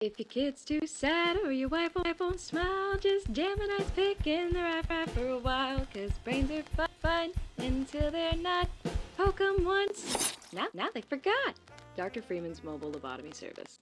If your kid's too sad or your wife won't smile, just jam a nice pick in the rap for a while. Cause brains are fun until they're not. Poke 'em once, now they forgot. Dr. Freeman's mobile lobotomy service.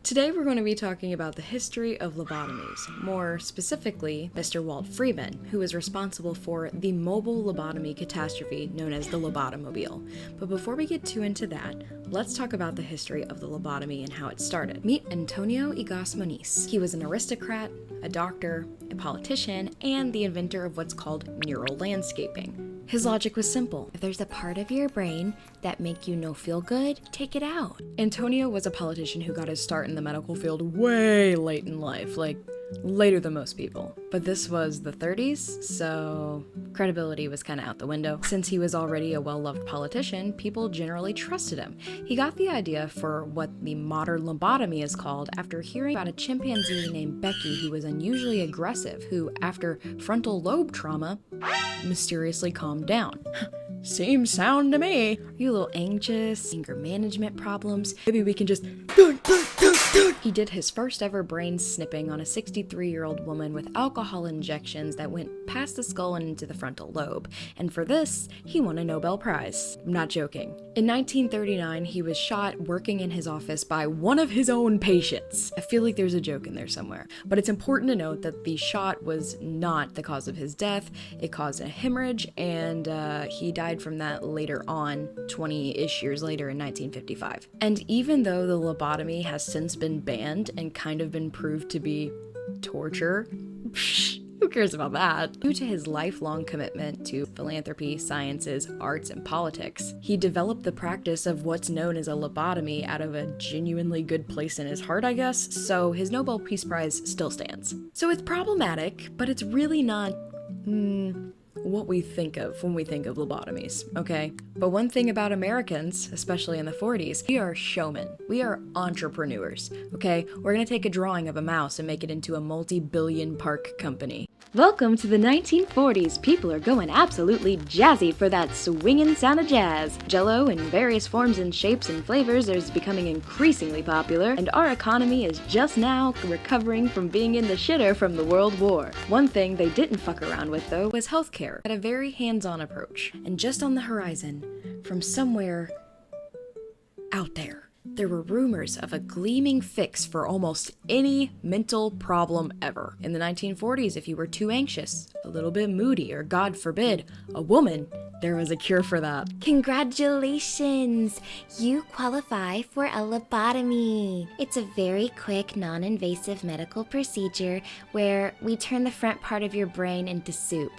Today we're going to be talking about the history of lobotomies, more specifically Mr. Walt Freeman, who is responsible for the mobile lobotomy catastrophe known as the Lobotomobile. But before we get too into that, let's talk about the history of the lobotomy and how it started. Meet Antonio Igas Moniz. He was an aristocrat, a doctor, a politician, and the inventor of what's called neural landscaping. His logic was simple. If there's a part of your brain that make you no feel good, take it out. Antonio was a politician who got his start in the medical field way late in life, like later than most people. But this was the 30s, so credibility was kind of out the window. Since he was already a well-loved politician, people generally trusted him. He got the idea for what the modern lobotomy is called after hearing about a chimpanzee named Becky who was unusually aggressive, who, after frontal lobe trauma, mysteriously calmed down. Seems sound to me. Are you a little anxious? Anger management problems? Maybe we can just... He did his first ever brain snipping on a 63-year-old woman with alcohol injections that went past the skull and into the frontal lobe. And for this, he won a Nobel Prize. I'm not joking. In 1939, he was shot working in his office by one of his own patients. I feel like there's a joke in there somewhere. But it's important to note that the shot was not the cause of his death. It caused a hemorrhage, and he died from that later on, 20-ish years later in 1955. And even though the lobotomy has since been banned and kind of been proved to be torture, who cares about that? Due to his lifelong commitment to philanthropy, sciences, arts, and politics, he developed the practice of what's known as a lobotomy out of a genuinely good place in his heart, I guess, so his Nobel Peace Prize still stands. So it's problematic, but it's really not, what we think of when we think of lobotomies, okay? But one thing about Americans, especially in the 40s, we are showmen. We are entrepreneurs, okay? We're gonna take a drawing of a mouse and make it into a multi-billion park company. Welcome to the 1940s. People are going absolutely jazzy for that swingin' sound of jazz. Jell-O in various forms and shapes and flavors is becoming increasingly popular, and our economy is just now recovering from being in the shitter from the World War. One thing they didn't fuck around with, though, was healthcare. Had a very hands-on approach. And just on the horizon, from somewhere out there were rumors of a gleaming fix for almost any mental problem ever. In the 1940s, if you were too anxious, a little bit moody, or God forbid, a woman, there was a cure for that. Congratulations! You qualify for a lobotomy. It's a very quick, non-invasive medical procedure where we turn the front part of your brain into soup.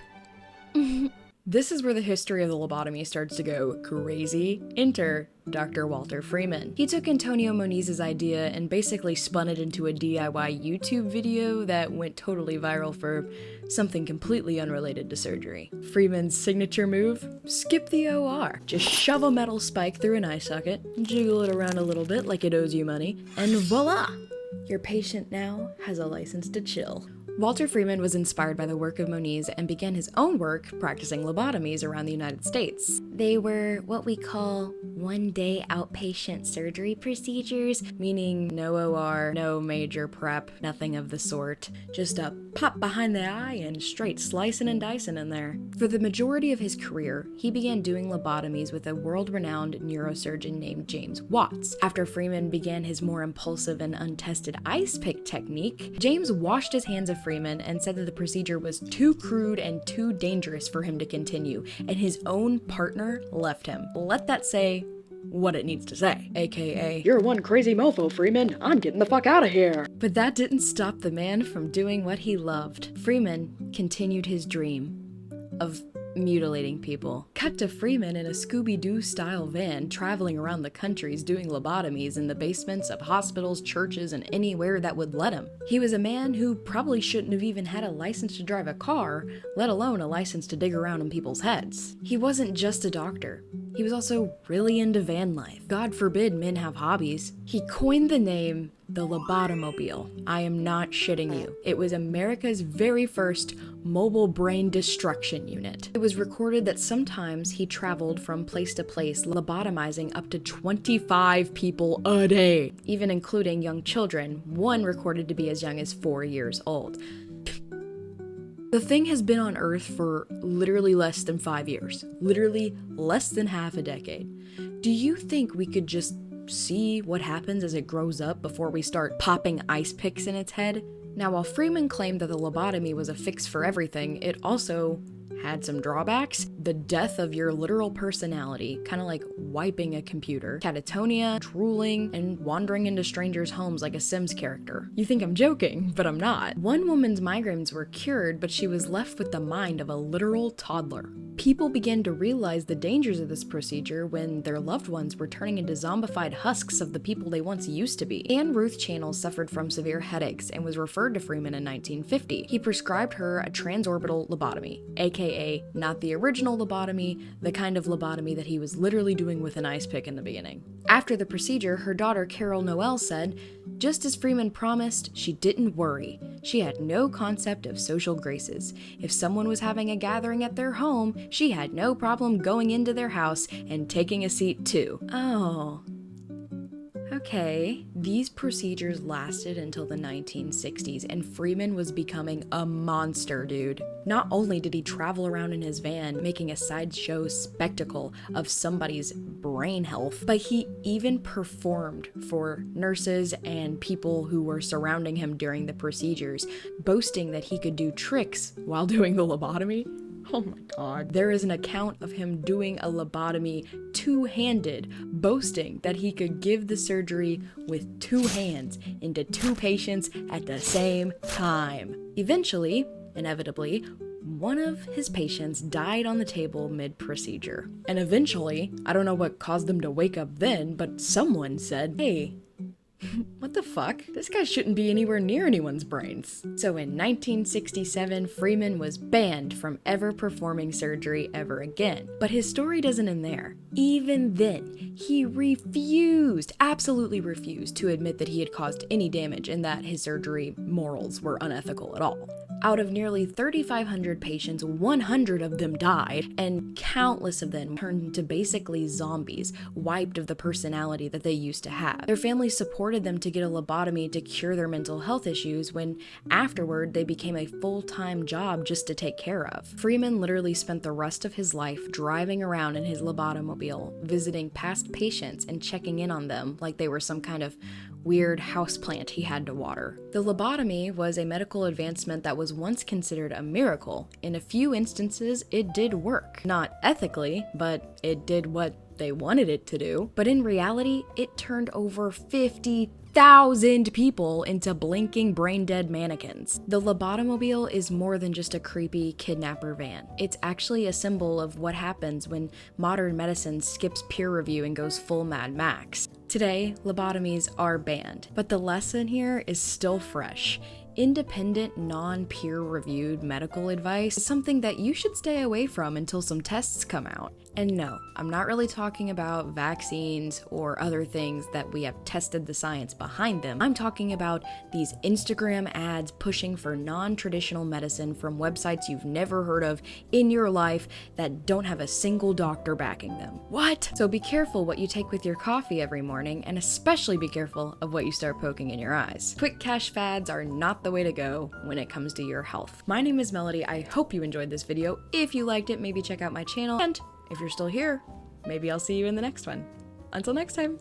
This is where the history of the lobotomy starts to go crazy. Enter Dr. Walter Freeman. He took Antonio Moniz's idea and basically spun it into a DIY YouTube video that went totally viral for something completely unrelated to surgery. Freeman's signature move? Skip the OR. Just shove a metal spike through an eye socket, jiggle it around a little bit like it owes you money, and voila! Your patient now has a license to chill. Walter Freeman was inspired by the work of Moniz and began his own work practicing lobotomies around the United States. They were what we call one-day outpatient surgery procedures, Meaning no OR, no major prep, nothing of the sort. Just a pop behind the eye and straight slicing and dicing in there. For the majority of his career, he began doing lobotomies with a world-renowned neurosurgeon named James Watts. After Freeman began his more impulsive and untested ice pick technique, James washed his hands of Freeman and said that the procedure was too crude and too dangerous for him to continue, and his own partner left him. Let that say what it needs to say, aka, "You're one crazy mofo, Freeman. I'm getting the fuck out of here." But that didn't stop the man from doing what he loved. Freeman continued his dream of mutilating people. Cut to Freeman in a Scooby-Doo style van traveling around the countries doing lobotomies in the basements of hospitals, churches, and anywhere that would let him. He was a man who probably shouldn't have even had a license to drive a car, let alone a license to dig around in people's heads. He wasn't just a doctor. He was also really into van life. God forbid men have hobbies. He coined the name the Lobotomobile. I am not shitting you. It was America's very first mobile brain destruction unit. It was recorded that sometimes he traveled from place to place, lobotomizing up to 25 people a day, even including young children, one recorded to be as young as 4 years old. The thing has been on Earth for literally less than 5 years. Literally less than half a decade. Do you think we could just see what happens as it grows up before we start popping ice picks in its head? Now, while Freeman claimed that the lobotomy was a fix for everything, it also had some drawbacks. The death of your literal personality, kind of like wiping a computer, catatonia, drooling, and wandering into strangers' homes like a Sims character. You think I'm joking, but I'm not. One woman's migraines were cured, but she was left with the mind of a literal toddler. People began to realize the dangers of this procedure when their loved ones were turning into zombified husks of the people they once used to be. Anne Ruth Channels suffered from severe headaches and was referred to Freeman in 1950. He prescribed her a transorbital lobotomy, aka not the original lobotomy, the kind of lobotomy that he was literally doing with an ice pick in the beginning. After the procedure, her daughter Carol Noel said, "Just as Freeman promised, she didn't worry. She had no concept of social graces. If someone was having a gathering at their home, she had no problem going into their house and taking a seat too." Oh. Okay, these procedures lasted until the 1960s, and Freeman was becoming a monster, dude. Not only did he travel around in his van making a sideshow spectacle of somebody's brain health, but he even performed for nurses and people who were surrounding him during the procedures, boasting that he could do tricks while doing the lobotomy. Oh my god. There is an account of him doing a lobotomy two-handed, boasting that he could give the surgery with 2 hands into 2 patients at the same time. Eventually, inevitably, one of his patients died on the table mid-procedure. And eventually, I don't know what caused them to wake up then, but someone said, "Hey, what the fuck? This guy shouldn't be anywhere near anyone's brains." So in 1967, Freeman was banned from ever performing surgery ever again. But his story doesn't end there. Even then, he absolutely refused to admit that he had caused any damage and that his surgery morals were unethical at all. Out of nearly 3,500 patients, 100 of them died, and countless of them turned into basically zombies, wiped of the personality that they used to have. Their families supported them to get a lobotomy to cure their mental health issues when afterward they became a full-time job just to take care of. Freeman literally spent the rest of his life driving around in his lobotomobile, visiting past patients and checking in on them like they were some kind of weird houseplant he had to water. The lobotomy was a medical advancement that was once considered a miracle. In a few instances, it did work. Not ethically, but it did what they wanted it to do. But in reality, it turned over 50,000 people into blinking brain-dead mannequins. The Lobotomobile is more than just a creepy kidnapper van. It's actually a symbol of what happens when modern medicine skips peer review and goes full Mad Max. Today, lobotomies are banned, but the lesson here is still fresh. Independent, non-peer-reviewed medical advice is something that you should stay away from until some tests come out. And no, I'm not really talking about vaccines or other things that we have tested the science behind them. I'm talking about these Instagram ads pushing for non-traditional medicine from websites you've never heard of in your life that don't have a single doctor backing them. What? So be careful what you take with your coffee every morning, and especially be careful of what you start poking in your eyes. Quick cash fads are not the way to go when it comes to your health. My name is Melody. I hope you enjoyed this video. If you liked it, maybe check out my channel, and if you're still here, maybe I'll see you in the next one. Until next time.